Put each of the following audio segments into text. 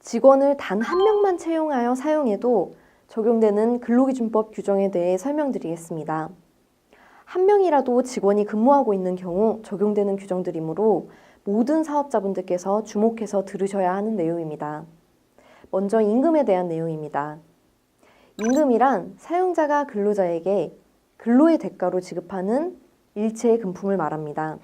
직원을 단 한 명만 채용하여 사용해도 적용되는 근로기준법 규정에 대해 설명드리겠습니다. 한 명이라도 직원이 근무하고 있는 경우 적용되는 규정들이므로 모든 사업자분들께서 주목해서 들으셔야 하는 내용입니다. 먼저 임금에 대한 내용입니다. 임금이란 사용자가 근로자에게 근로의 대가로 지급하는 일체의 금품을 말합니다.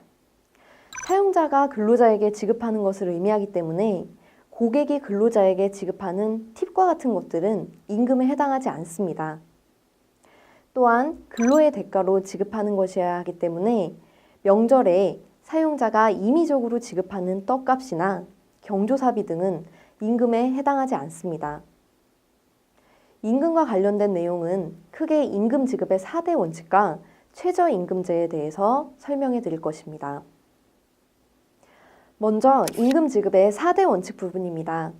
사용자가 근로자에게 지급하는 것을 의미하기 때문에 고객이 근로자에게 지급하는 팁과 같은 것들은 임금에 해당하지 않습니다. 또한 근로의 대가로 지급하는 것이어야 하기 때문에 명절에 사용자가 임의적으로 지급하는 떡값이나 경조사비 등은 임금에 해당하지 않습니다. 임금과 관련된 내용은 크게 임금 지급의 4대 원칙과 최저임금제에 대해서 설명해 드릴 것입니다. 먼저 임금 지급의 4대 원칙 부분입니다.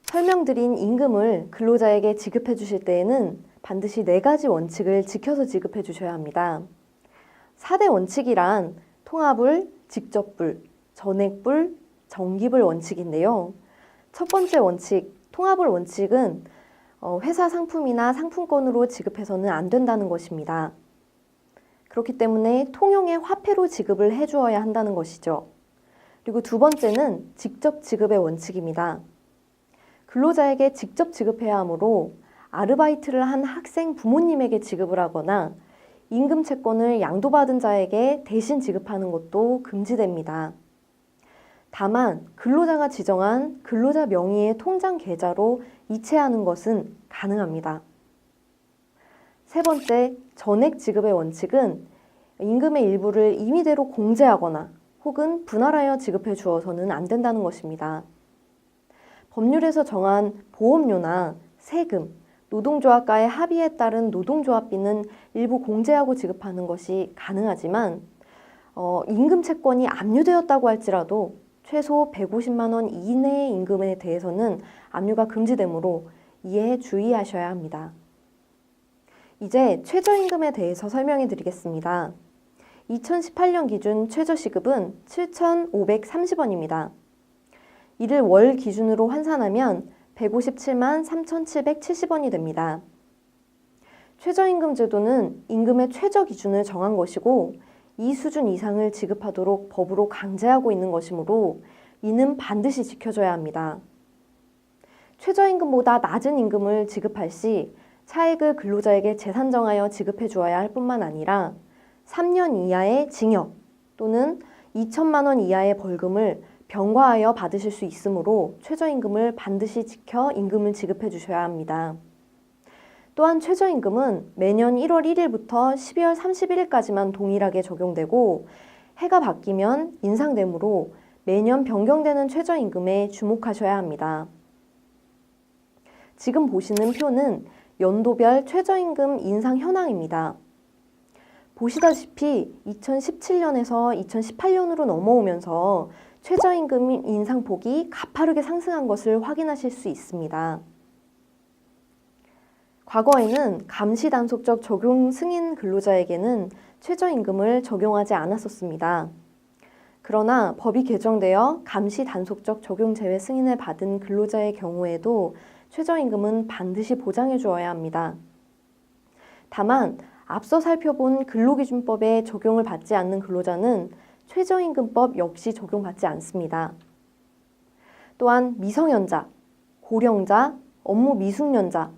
설명드린 임금을 근로자에게 지급해 주실 때에는 반드시 4가지 원칙을 지켜서 지급해 주셔야 합니다. 4대 원칙이란 통합불, 직접불, 전액불, 정기불 원칙인데요. 첫 번째 원칙, 통합불 원칙은 회사 상품이나 상품권으로 지급해서는 안 된다는 것입니다. 그렇기 때문에 통용의 화폐로 지급을 해주어야 한다는 것이죠. 그리고 두 번째는 직접 지급의 원칙입니다. 근로자에게 직접 지급해야 하므로 아르바이트를 한 학생 부모님에게 지급을 하거나 임금 채권을 양도받은 자에게 대신 지급하는 것도 금지됩니다. 다만 근로자가 지정한 근로자 명의의 통장 계좌로 이체하는 것은 가능합니다. 세 번째, 전액 지급의 원칙은 임금의 일부를 임의대로 공제하거나 혹은 분할하여 지급해 주어서는 안 된다는 것입니다. 법률에서 정한 보험료나 세금, 노동조합과의 합의에 따른 노동조합비는 일부 공제하고 지급하는 것이 가능하지만 임금 채권이 압류되었다고 할지라도 최소 150만 원 이내의 임금에 대해서는 압류가 금지되므로 이에 주의하셔야 합니다. 이제 최저임금에 대해서 설명해 드리겠습니다. 2018년 기준 최저시급은 7,530원입니다. 이를 월 기준으로 환산하면 157만 3,770원이 됩니다. 최저임금 제도는 임금의 최저 기준을 정한 것이고 이 수준 이상을 지급하도록 법으로 강제하고 있는 것이므로 이는 반드시 지켜져야 합니다. 최저임금보다 낮은 임금을 지급할 시 차액을 근로자에게 재산정하여 지급해 주어야 할 뿐만 아니라 3년 이하의 징역 또는 2천만 원 이하의 벌금을 병과하여 받으실 수 있으므로 최저임금을 반드시 지켜 임금을 지급해 주셔야 합니다. 또한 최저임금은 매년 1월 1일부터 12월 31일까지만 동일하게 적용되고 해가 바뀌면 인상되므로 매년 변경되는 최저임금에 주목하셔야 합니다. 지금 보시는 표는 연도별 최저임금 인상 현황입니다. 보시다시피 2017년에서 2018년으로 넘어오면서 최저임금 인상폭이 가파르게 상승한 것을 확인하실 수 있습니다. 과거에는 감시 단속적 적용 승인 근로자에게는 최저임금을 적용하지 않았었습니다. 그러나 법이 개정되어 감시 단속적 적용 제외 승인을 받은 근로자의 경우에도 최저임금은 반드시 보장해 주어야 합니다. 다만 앞서 살펴본 근로기준법에 적용을 받지 않는 근로자는 최저임금법 역시 적용받지 않습니다. 또한 미성년자, 고령자, 업무 미숙년자,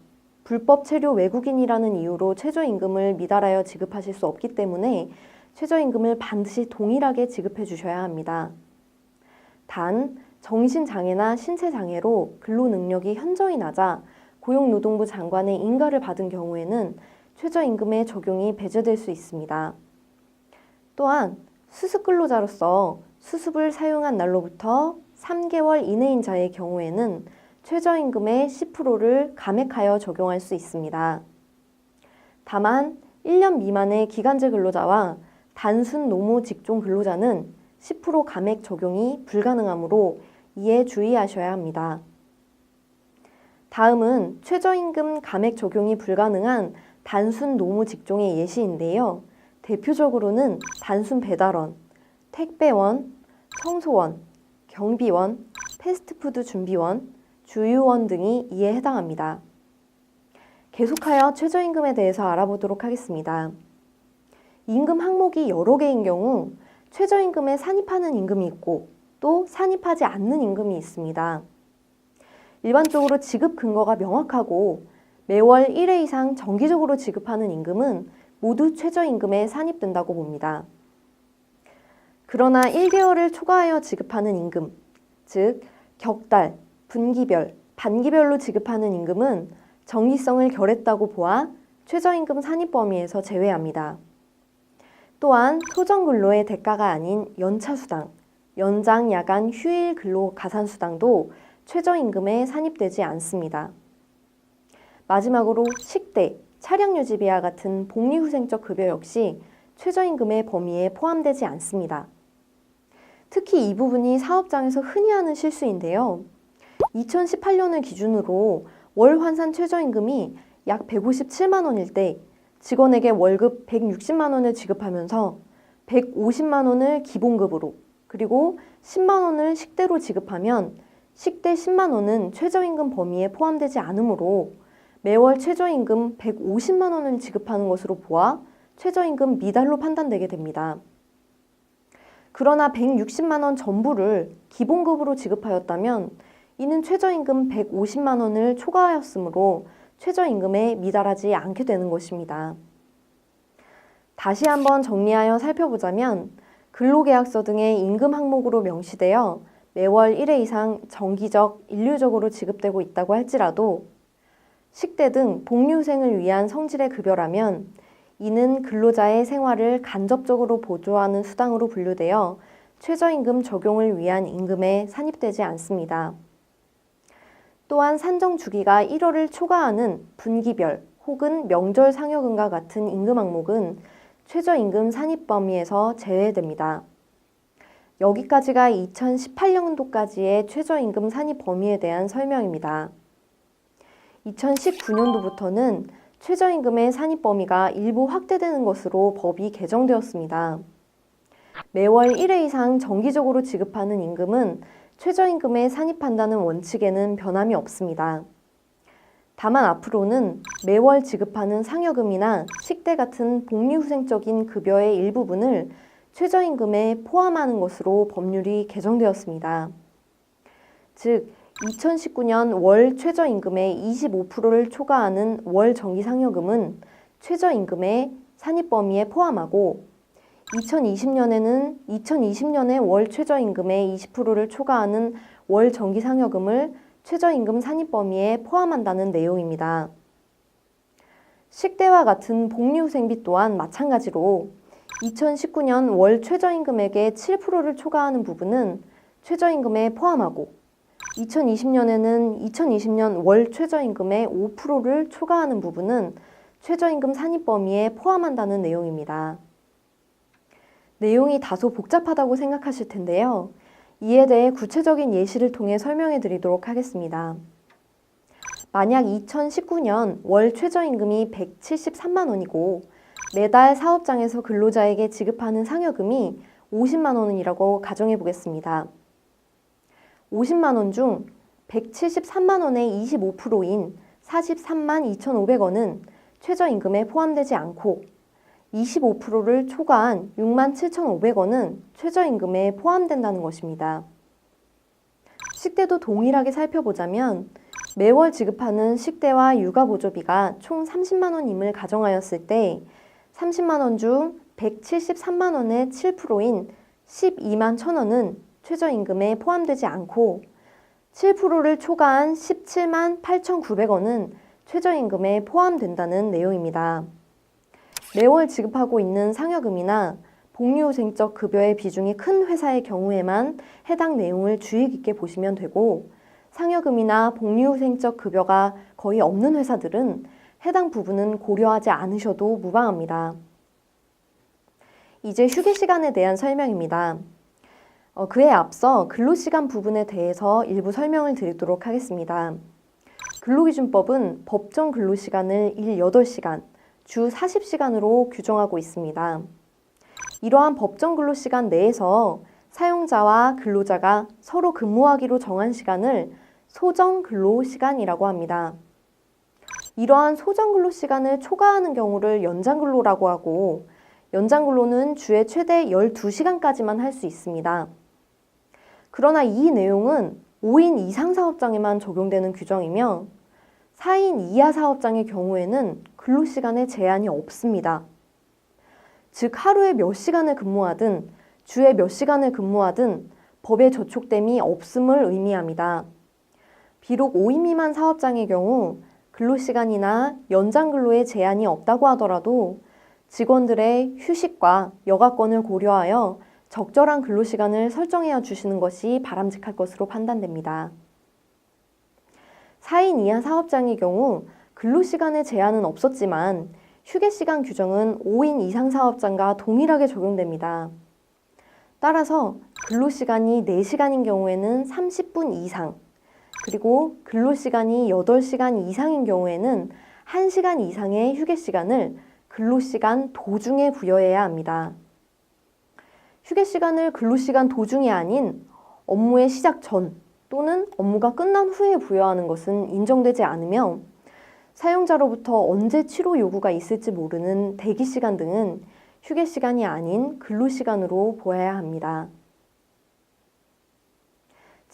불법 체류 외국인이라는 이유로 최저임금을 미달하여 지급하실 수 없기 때문에 최저임금을 반드시 동일하게 지급해 주셔야 합니다. 단, 정신장애나 신체장애로 근로능력이 현저히 낮아 고용노동부 장관의 인가를 받은 경우에는 최저임금의 적용이 배제될 수 있습니다. 또한 수습근로자로서 수습을 사용한 날로부터 3개월 이내인 자의 경우에는 최저임금의 10%를 감액하여 적용할 수 있습니다. 다만 1년 미만의 기간제 근로자와 단순 노무 직종 근로자는 10% 감액 적용이 불가능하므로 이에 주의하셔야 합니다. 다음은 최저임금 감액 적용이 불가능한 단순 노무 직종의 예시인데요. 대표적으로는 단순 배달원, 택배원, 청소원, 경비원, 패스트푸드 준비원, 주유원 등이 이에 해당합니다. 계속하여 최저임금에 대해서 알아보도록 하겠습니다. 임금 항목이 여러 개인 경우 최저임금에 산입하는 임금이 있고 또 산입하지 않는 임금이 있습니다. 일반적으로 지급 근거가 명확하고 매월 1회 이상 정기적으로 지급하는 임금은 모두 최저임금에 산입된다고 봅니다. 그러나 1개월을 초과하여 지급하는 임금, 즉 격달, 분기별, 반기별로 지급하는 임금은 정기성을 결했다고 보아 최저임금 산입 범위에서 제외합니다. 또한 토정근로의 대가가 아닌 연차수당, 연장, 야간, 휴일 근로 가산수당도 최저임금에 산입되지 않습니다. 마지막으로 식대, 차량유지비와 같은 복리후생적 급여 역시 최저임금의 범위에 포함되지 않습니다. 특히 이 부분이 사업장에서 흔히 하는 실수인데요. 2018년을 기준으로 월 환산 최저임금이 약 157만 원일 때 직원에게 월급 160만 원을 지급하면서 150만 원을 기본급으로 그리고 10만 원을 식대로 지급하면 식대 10만 원은 최저임금 범위에 포함되지 않으므로 매월 최저임금 150만 원을 지급하는 것으로 보아 최저임금 미달로 판단되게 됩니다. 그러나 160만 원 전부를 기본급으로 지급하였다면 이는 최저임금 150만 원을 초과하였으므로 최저임금에 미달하지 않게 되는 것입니다. 다시 한번 정리하여 살펴보자면 근로계약서 등의 임금 항목으로 명시되어 매월 1회 이상 정기적, 일률적으로 지급되고 있다고 할지라도 식대 등 복리후생을 위한 성질의 급여라면 이는 근로자의 생활을 간접적으로 보조하는 수당으로 분류되어 최저임금 적용을 위한 임금에 산입되지 않습니다. 또한 산정 주기가 1월을 초과하는 분기별 혹은 명절 상여금과 같은 임금 항목은 최저임금 산입 범위에서 제외됩니다. 여기까지가 2018년도까지의 최저임금 산입 범위에 대한 설명입니다. 2019년도부터는 최저임금의 산입 범위가 일부 확대되는 것으로 법이 개정되었습니다. 매월 1회 이상 정기적으로 지급하는 임금은 최저임금에 산입한다는 원칙에는 변함이 없습니다. 다만 앞으로는 매월 지급하는 상여금이나 식대 같은 복리후생적인 급여의 일부분을 최저임금에 포함하는 것으로 법률이 개정되었습니다. 즉, 2019년 월 최저임금의 25%를 초과하는 월 정기상여금은 최저임금의 산입 범위에 포함하고 2020년의 월 최저임금의 20%를 초과하는 월 정기상여금을 최저임금 산입 범위에 포함한다는 내용입니다. 식대와 같은 복리후생비 또한 마찬가지로 2019년 월 최저임금액의 7%를 초과하는 부분은 최저임금에 포함하고 2020년에는 2020년 월 최저임금의 5%를 초과하는 부분은 최저임금 산입 범위에 포함한다는 내용입니다. 내용이 다소 복잡하다고 생각하실 텐데요. 이에 대해 구체적인 예시를 통해 설명해 드리도록 하겠습니다. 만약 2019년 월 최저임금이 173만 원이고 매달 사업장에서 근로자에게 지급하는 상여금이 50만 원이라고 가정해 보겠습니다. 50만 원 중 173만 원의 25%인 43만 2,500원은 최저임금에 포함되지 않고 25%를 초과한 6만 7,500원은 최저임금에 포함된다는 것입니다. 식대도 동일하게 살펴보자면 매월 지급하는 식대와 육아보조비가 총 30만 원임을 가정하였을 때 30만 원 중 173만 원의 7%인 12만 1,000원은 최저임금에 포함되지 않고 7%를 초과한 17만 8,900원은 최저임금에 포함된다는 내용입니다. 매월 지급하고 있는 상여금이나 복리후생적 급여의 비중이 큰 회사의 경우에만 해당 내용을 주의 깊게 보시면 되고 상여금이나 복리후생적 급여가 거의 없는 회사들은 해당 부분은 고려하지 않으셔도 무방합니다. 이제 휴게 시간에 대한 설명입니다. 그에 앞서 근로시간 부분에 대해서 일부 설명을 드리도록 하겠습니다. 근로기준법은 법정 근로시간을 일 8시간, 주 40시간으로 규정하고 있습니다. 이러한 법정 근로시간 내에서 사용자와 근로자가 서로 근무하기로 정한 시간을 소정 근로 시간이라고 합니다. 이러한 소정 근로 시간을 초과하는 경우를 연장 근로라고 하고, 연장 근로는 주에 최대 12시간까지만 할 수 있습니다. 그러나 이 내용은 5인 이상 사업장에만 적용되는 규정이며 4인 이하 사업장의 경우에는 근로시간에 제한이 없습니다. 즉 하루에 몇 시간을 근무하든 주에 몇 시간을 근무하든 법에 저촉됨이 없음을 의미합니다. 비록 5인 미만 사업장의 경우 근로시간이나 연장 근로에 제한이 없다고 하더라도 직원들의 휴식과 여가권을 고려하여 적절한 근로시간을 설정해 주시는 것이 바람직할 것으로 판단됩니다. 4인 이하 사업장의 경우 근로시간에 제한은 없었지만 휴게시간 규정은 5인 이상 사업장과 동일하게 적용됩니다. 따라서 근로시간이 4시간인 경우에는 30분 이상, 그리고 근로시간이 8시간 이상인 경우에는 1시간 이상의 휴게시간을 근로시간 도중에 부여해야 합니다. 휴게시간을 근로시간 도중이 아닌 업무의 시작 전 또는 업무가 끝난 후에 부여하는 것은 인정되지 않으며 사용자로부터 언제 치료 요구가 있을지 모르는 대기시간 등은 휴게시간이 아닌 근로시간으로 보아야 합니다.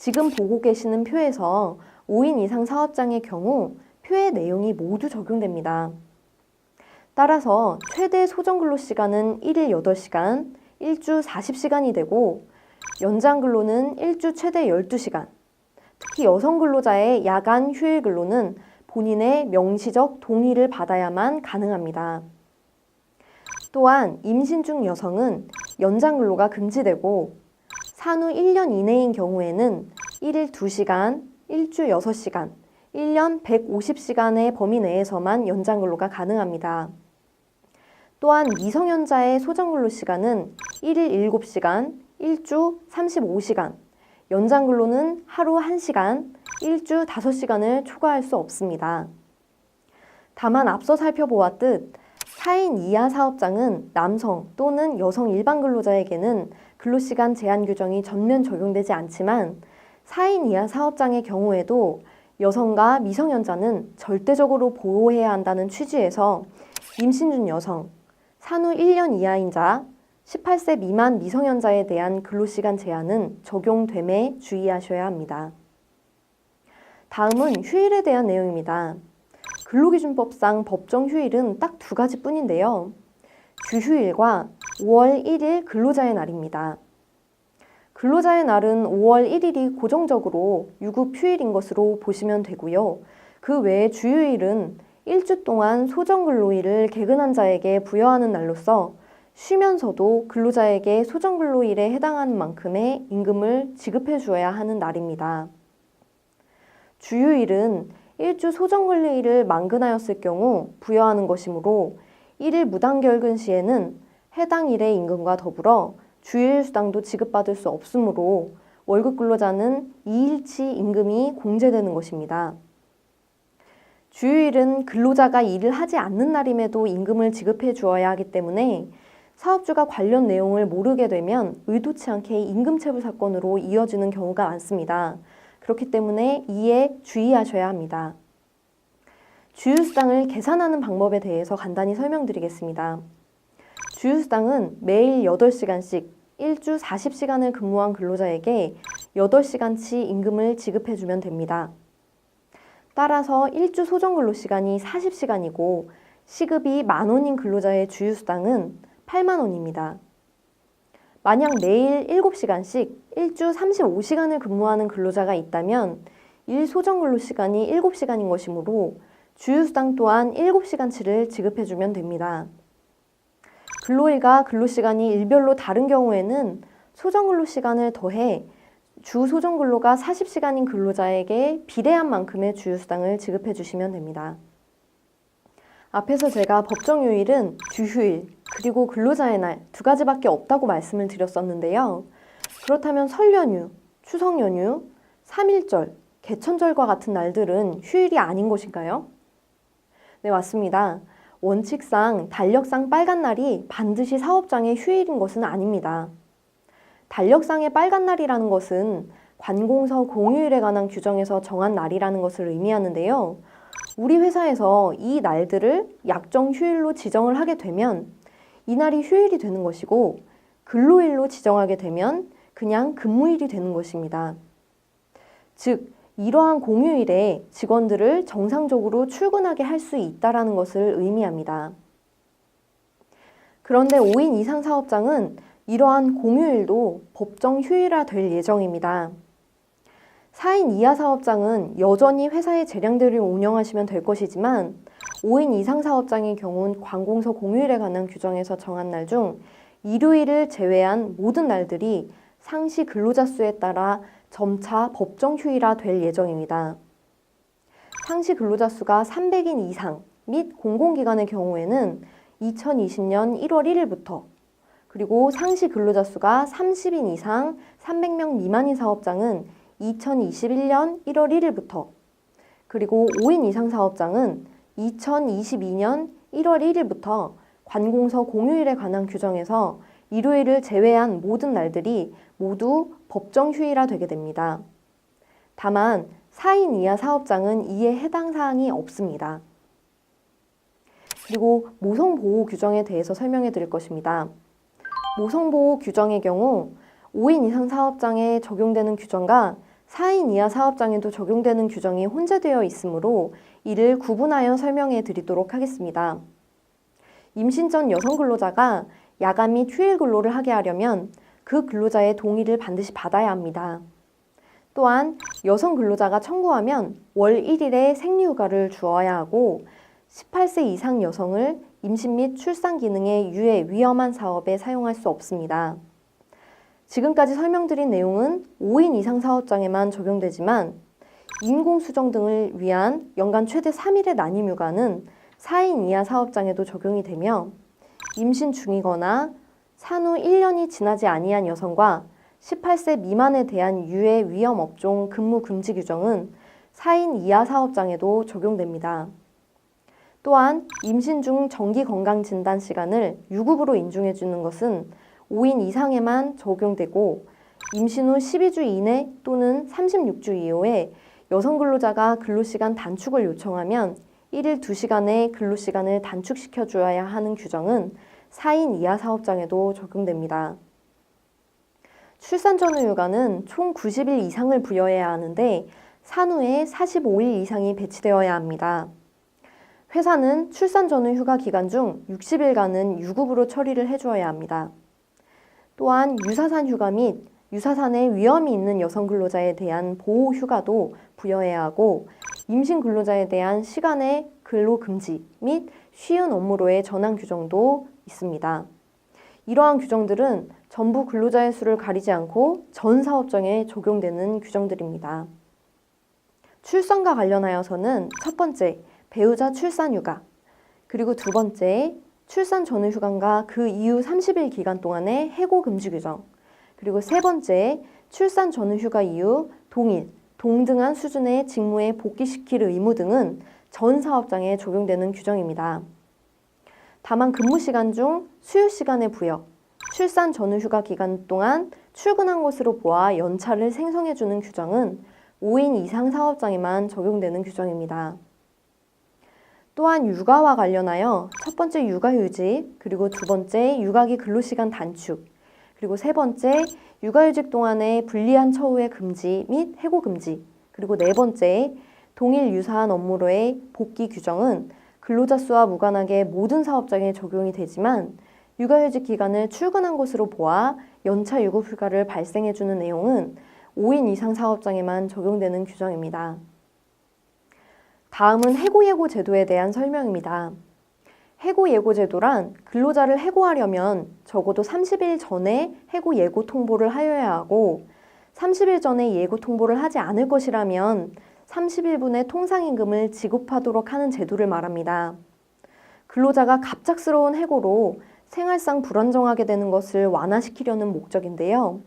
지금 보고 계시는 표에서 5인 이상 사업장의 경우 표의 내용이 모두 적용됩니다. 따라서 최대 소정 근로시간은 1일 8시간, 일주 40시간이 되고 연장 근로는 일주 최대 12시간, 특히 여성 근로자의 야간 휴일 근로는 본인의 명시적 동의를 받아야만 가능합니다. 또한 임신 중 여성은 연장 근로가 금지되고 산후 1년 이내인 경우에는 1일 2시간, 일주 6시간, 1년 150시간의 범위 내에서만 연장 근로가 가능합니다. 또한 미성년자의 소정 근로 시간은 1일 7시간, 일주 35시간, 연장 근로는 하루 1시간, 일주 5시간을 초과할 수 없습니다. 다만 앞서 살펴보았듯 4인 이하 사업장은 남성 또는 여성 일반 근로자에게는 근로시간 제한 규정이 전면 적용되지 않지만 4인 이하 사업장의 경우에도 여성과 미성년자는 절대적으로 보호해야 한다는 취지에서 임신 중 여성, 산후 1년 이하인 자, 18세 미만 미성년자에 대한 근로시간 제한은 적용됨에 주의하셔야 합니다. 다음은 휴일에 대한 내용입니다. 근로기준법상 법정 휴일은 딱 2가지 뿐인데요. 주휴일과 5월 1일 근로자의 날입니다. 근로자의 날은 5월 1일이 고정적으로 유급 휴일인 것으로 보시면 되고요. 그 외에 주휴일은 일주 동안 소정근로일을 개근한 자에게 부여하는 날로서 쉬면서도 근로자에게 소정근로일에 해당하는 만큼의 임금을 지급해 주어야 하는 날입니다. 주휴일은 일주 소정근로일을 만근하였을 경우 부여하는 것이므로 1일 무단결근 시에는 해당 일의 임금과 더불어 주일 수당도 지급받을 수 없으므로 월급 근로자는 2일치 임금이 공제되는 것입니다. 주휴일은 근로자가 일을 하지 않는 날임에도 임금을 지급해 주어야 하기 때문에 사업주가 관련 내용을 모르게 되면 의도치 않게 임금체불 사건으로 이어지는 경우가 많습니다. 그렇기 때문에 이에 주의하셔야 합니다. 주휴수당을 계산하는 방법에 대해서 간단히 설명드리겠습니다. 주휴수당은 매일 8시간씩 일주 40시간을 근무한 근로자에게 8시간치 임금을 지급해주면 됩니다. 따라서 일주 소정근로시간이 40시간이고 시급이 10,000원인 근로자의 주휴수당은 80,000원입니다. 만약 매일 7시간씩 일주 35시간을 근무하는 근로자가 있다면 일 소정근로시간이 7시간인 것이므로 주휴수당 또한 7시간치를 지급해주면 됩니다. 근로일과 근로시간이 일별로 다른 경우에는 소정근로시간을 더해 주 소정근로가 40시간인 근로자에게 비례한 만큼의 주휴수당을 지급해 주시면 됩니다. 앞에서 제가 법정휴일은 주휴일 그리고 근로자의 날 2가지밖에 없다고 말씀을 드렸었는데요. 그렇다면 설 연휴, 추석 연휴, 3.1절, 개천절과 같은 날들은 휴일이 아닌 것인가요? 네, 맞습니다. 원칙상 달력상 빨간 날이 반드시 사업장의 휴일인 것은 아닙니다. 달력상의 빨간 날이라는 것은 관공서 공휴일에 관한 규정에서 정한 날이라는 것을 의미하는데요. 우리 회사에서 이 날들을 약정 휴일로 지정을 하게 되면 이날이 휴일이 되는 것이고, 근로일로 지정하게 되면 그냥 근무일이 되는 것입니다. 즉, 이러한 공휴일에 직원들을 정상적으로 출근하게 할 수 있다는 것을 의미합니다. 그런데 5인 이상 사업장은 이러한 공휴일도 법정 휴일화될 예정입니다. 4인 이하 사업장은 여전히 회사의 재량대로 운영하시면 될 것이지만 5인 이상 사업장의 경우는 관공서 공휴일에 관한 규정에서 정한 날 중 일요일을 제외한 모든 날들이 상시 근로자 수에 따라 점차 법정 휴일화될 예정입니다. 상시 근로자 수가 300인 이상 및 공공기관의 경우에는 2020년 1월 1일부터, 그리고 상시 근로자 수가 30인 이상 300명 미만인 사업장은 2021년 1월 1일부터, 그리고 5인 이상 사업장은 2022년 1월 1일부터 관공서 공휴일에 관한 규정에서 일요일을 제외한 모든 날들이 모두 법정 휴일화되게 됩니다. 다만 4인 이하 사업장은 이에 해당 사항이 없습니다. 그리고 모성보호 규정에 대해서 설명해 드릴 것입니다. 모성보호 규정의 경우 5인 이상 사업장에 적용되는 규정과 4인 이하 사업장에도 적용되는 규정이 혼재되어 있으므로 이를 구분하여 설명해 드리도록 하겠습니다. 임신 전 여성 근로자가 야간 및 휴일 근로를 하게 하려면 그 근로자의 동의를 반드시 받아야 합니다. 또한 여성 근로자가 청구하면 월 1일의 생리휴가를 주어야 하고 18세 이상 여성을 임신 및 출산 기능에 유해 위험한 사업에 사용할 수 없습니다. 지금까지 설명드린 내용은 5인 이상 사업장에만 적용되지만 인공수정 등을 위한 연간 최대 3일의 난임휴가는 4인 이하 사업장에도 적용이 되며 임신 중이거나 산후 1년이 지나지 아니한 여성과 18세 미만에 대한 유해 위험 업종 근무 금지 규정은 4인 이하 사업장에도 적용됩니다. 또한 임신 중 정기 건강 진단 시간을 유급으로 인중해 주는 것은 5인 이상에만 적용되고 임신 후 12주 이내 또는 36주 이후에 여성 근로자가 근로시간 단축을 요청하면 1일 2시간의 근로시간을 단축시켜 주어야 하는 규정은 4인 이하 사업장에도 적용됩니다. 출산 전후 휴가는 총 90일 이상을 부여해야 하는데 산후에 45일 이상이 배치되어야 합니다. 회사는 출산 전후 휴가 기간 중 60일간은 유급으로 처리를 해주어야 합니다. 또한 유사산 휴가 및 유사산에 위험이 있는 여성 근로자에 대한 보호 휴가도 부여해야 하고 임신 근로자에 대한 시간의 근로 금지 및 쉬운 업무로의 전환 규정도 있습니다. 이러한 규정들은 전부 근로자의 수를 가리지 않고 전 사업장에 적용되는 규정들입니다. 출산과 관련하여서는 첫 번째, 배우자 출산 휴가, 그리고 두 번째, 출산 전후 휴가과 그 이후 30일 기간 동안의 해고 금지 규정, 그리고 세 번째, 출산 전후 휴가 이후 동일, 동등한 수준의 직무에 복귀시킬 의무 등은 전 사업장에 적용되는 규정입니다. 다만 근무 시간 중 수유 시간의 부여, 출산 전후 휴가 기간 동안 출근한 것으로 보아 연차를 생성해주는 규정은 5인 이상 사업장에만 적용되는 규정입니다. 또한 육아와 관련하여 첫 번째 육아휴직, 그리고 두 번째 육아기 근로시간 단축, 그리고 세 번째 육아휴직 동안의 불리한 처우의 금지 및 해고 금지, 그리고 네 번째 동일 유사한 업무로의 복귀 규정은 근로자 수와 무관하게 모든 사업장에 적용이 되지만 육아휴직 기간을 출근한 것으로 보아 연차 유급 휴가를 발생해주는 내용은 5인 이상 사업장에만 적용되는 규정입니다. 다음은 해고예고 제도에 대한 설명입니다. 해고예고 제도란 근로자를 해고하려면 적어도 30일 전에 해고 예고 통보를 하여야 하고 30일 전에 예고 통보를 하지 않을 것이라면 30일분의 통상임금을 지급하도록 하는 제도를 말합니다. 근로자가 갑작스러운 해고로 생활상 불안정하게 되는 것을 완화시키려는 목적인데요.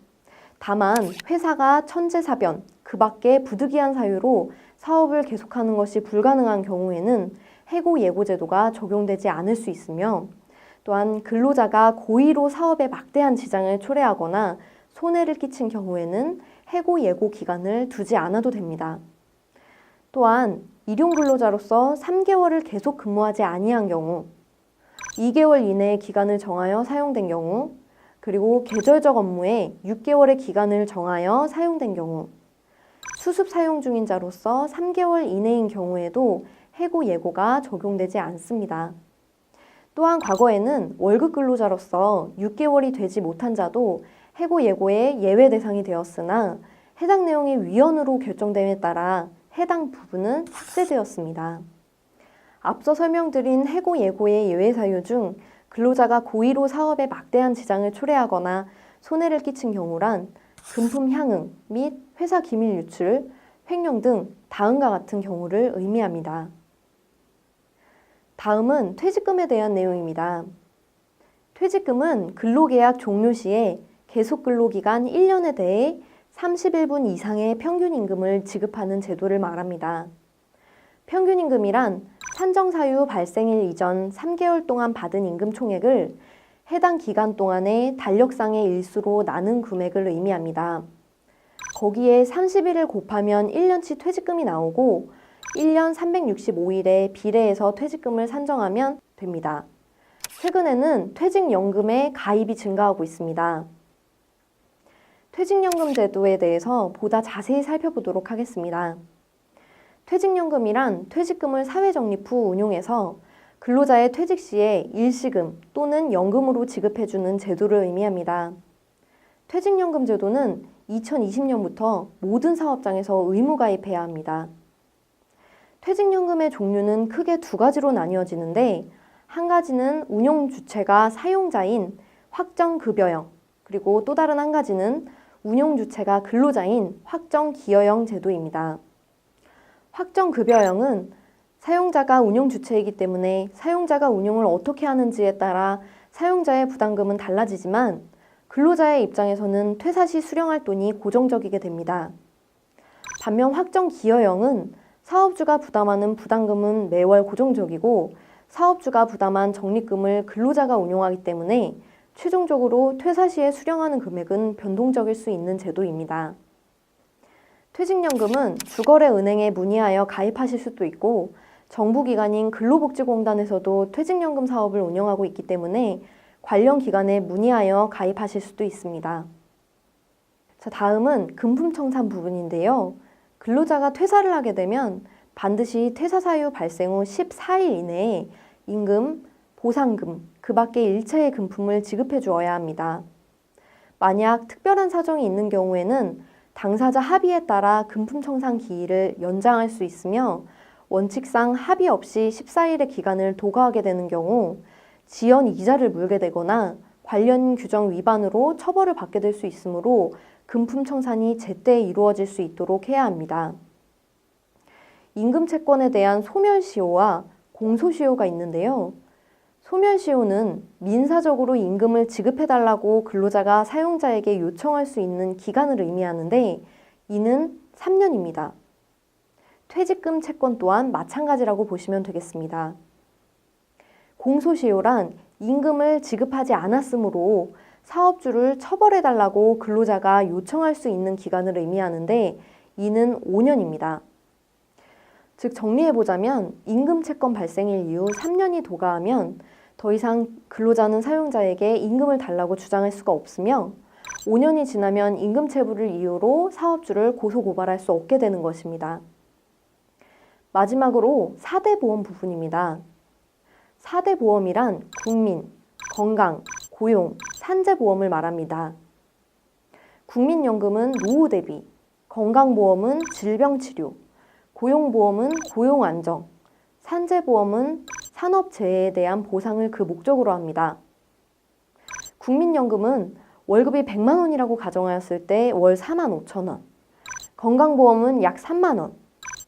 다만 회사가 천재사변, 그 밖에 부득이한 사유로 사업을 계속하는 것이 불가능한 경우에는 해고 예고 제도가 적용되지 않을 수 있으며 또한 근로자가 고의로 사업에 막대한 지장을 초래하거나 손해를 끼친 경우에는 해고 예고 기간을 두지 않아도 됩니다. 또한 일용 근로자로서 3개월을 계속 근무하지 아니한 경우, 2개월 이내의 기간을 정하여 사용된 경우, 그리고 계절적 업무에 6개월의 기간을 정하여 사용된 경우, 수습 사용 중인 자로서 3개월 이내인 경우에도 해고 예고가 적용되지 않습니다. 또한 과거에는 월급 근로자로서 6개월이 되지 못한 자도 해고 예고의 예외 대상이 되었으나 해당 내용이 위헌으로 결정됨에 따라 해당 부분은 삭제되었습니다. 앞서 설명드린 해고 예고의 예외 사유 중 근로자가 고의로 사업에 막대한 지장을 초래하거나 손해를 끼친 경우란 금품 향응 및 회사 기밀 유출, 횡령 등 다음과 같은 경우를 의미합니다. 다음은 퇴직금에 대한 내용입니다. 퇴직금은 근로계약 종료 시에 계속 근로기간 1년에 대해 31분 이상의 평균 임금을 지급하는 제도를 말합니다. 평균 임금이란 산정 사유 발생일 이전 3개월 동안 받은 임금 총액을 해당 기간 동안의 달력상의 일수로 나눈 금액을 의미합니다. 거기에 30일을 곱하면 1년치 퇴직금이 나오고 1년 365일에 비례해서 퇴직금을 산정하면 됩니다. 최근에는 퇴직연금의 가입이 증가하고 있습니다. 퇴직연금 제도에 대해서 보다 자세히 살펴보도록 하겠습니다. 퇴직연금이란 퇴직금을 사회적립 후 운용해서 근로자의 퇴직 시에 일시금 또는 연금으로 지급해주는 제도를 의미합니다. 퇴직연금 제도는 2020년부터 모든 사업장에서 의무 가입해야 합니다. 퇴직연금의 종류는 크게 두 가지로 나뉘어지는데 한 가지는 운용 주체가 사용자인 확정급여형, 그리고 또 다른 한 가지는 운용 주체가 근로자인 확정기여형 제도입니다. 확정급여형은 사용자가 운용 주체이기 때문에 사용자가 운용을 어떻게 하는지에 따라 사용자의 부담금은 달라지지만 근로자의 입장에서는 퇴사 시 수령할 돈이 고정적이게 됩니다. 반면 확정기여형은 사업주가 부담하는 부담금은 매월 고정적이고 사업주가 부담한 적립금을 근로자가 운용하기 때문에 최종적으로 퇴사 시에 수령하는 금액은 변동적일 수 있는 제도입니다. 퇴직연금은 주거래 은행에 문의하여 가입하실 수도 있고 정부기관인 근로복지공단에서도 퇴직연금 사업을 운영하고 있기 때문에 관련 기관에 문의하여 가입하실 수도 있습니다. 자, 다음은 금품청산 부분인데요. 근로자가 퇴사를 하게 되면 반드시 퇴사 사유 발생 후 14일 이내에 임금, 보상금, 그 밖의 일체의 금품을 지급해 주어야 합니다. 만약 특별한 사정이 있는 경우에는 당사자 합의에 따라 금품청산 기일을 연장할 수 있으며 원칙상 합의 없이 14일의 기간을 도과하게 되는 경우 지연 이자를 물게 되거나 관련 규정 위반으로 처벌을 받게 될 수 있으므로 금품청산이 제때 이루어질 수 있도록 해야 합니다. 임금채권에 대한 소멸시효와 공소시효가 있는데요. 소멸시효는 민사적으로 임금을 지급해달라고 근로자가 사용자에게 요청할 수 있는 기간을 의미하는데 이는 3년입니다. 퇴직금 채권 또한 마찬가지라고 보시면 되겠습니다. 공소시효란 임금을 지급하지 않았으므로 사업주를 처벌해달라고 근로자가 요청할 수 있는 기간을 의미하는데 이는 5년입니다. 즉 정리해보자면 임금채권 발생일 이후 3년이 도과하면 더 이상 근로자는 사용자에게 임금을 달라고 주장할 수가 없으며 5년이 지나면 임금체불을 이유로 사업주를 고소고발할 수 없게 되는 것입니다. 마지막으로 4대 보험 부분입니다. 4대 보험이란 국민, 건강, 고용, 산재보험을 말합니다. 국민연금은 노후 대비, 건강보험은 질병치료, 고용보험은 고용안정, 산재보험은 산업재해에 대한 보상을 그 목적으로 합니다. 국민연금은 월급이 100만 원이라고 가정하였을 때 월 4만 5천 원, 건강보험은 약 3만 원,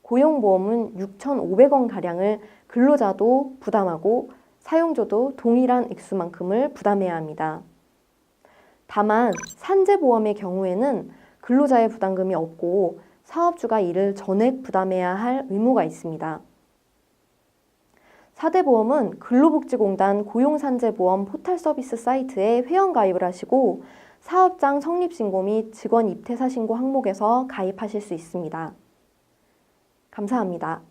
고용보험은 6,500원가량을 근로자도 부담하고 사용자도 동일한 액수만큼을 부담해야 합니다. 다만 산재보험의 경우에는 근로자의 부담금이 없고 사업주가 이를 전액 부담해야 할 의무가 있습니다. 4대 보험은 근로복지공단 고용산재보험 포털 서비스 사이트에 회원가입을 하시고 사업장 성립신고 및 직원 입퇴사 신고 항목에서 가입하실 수 있습니다. 감사합니다.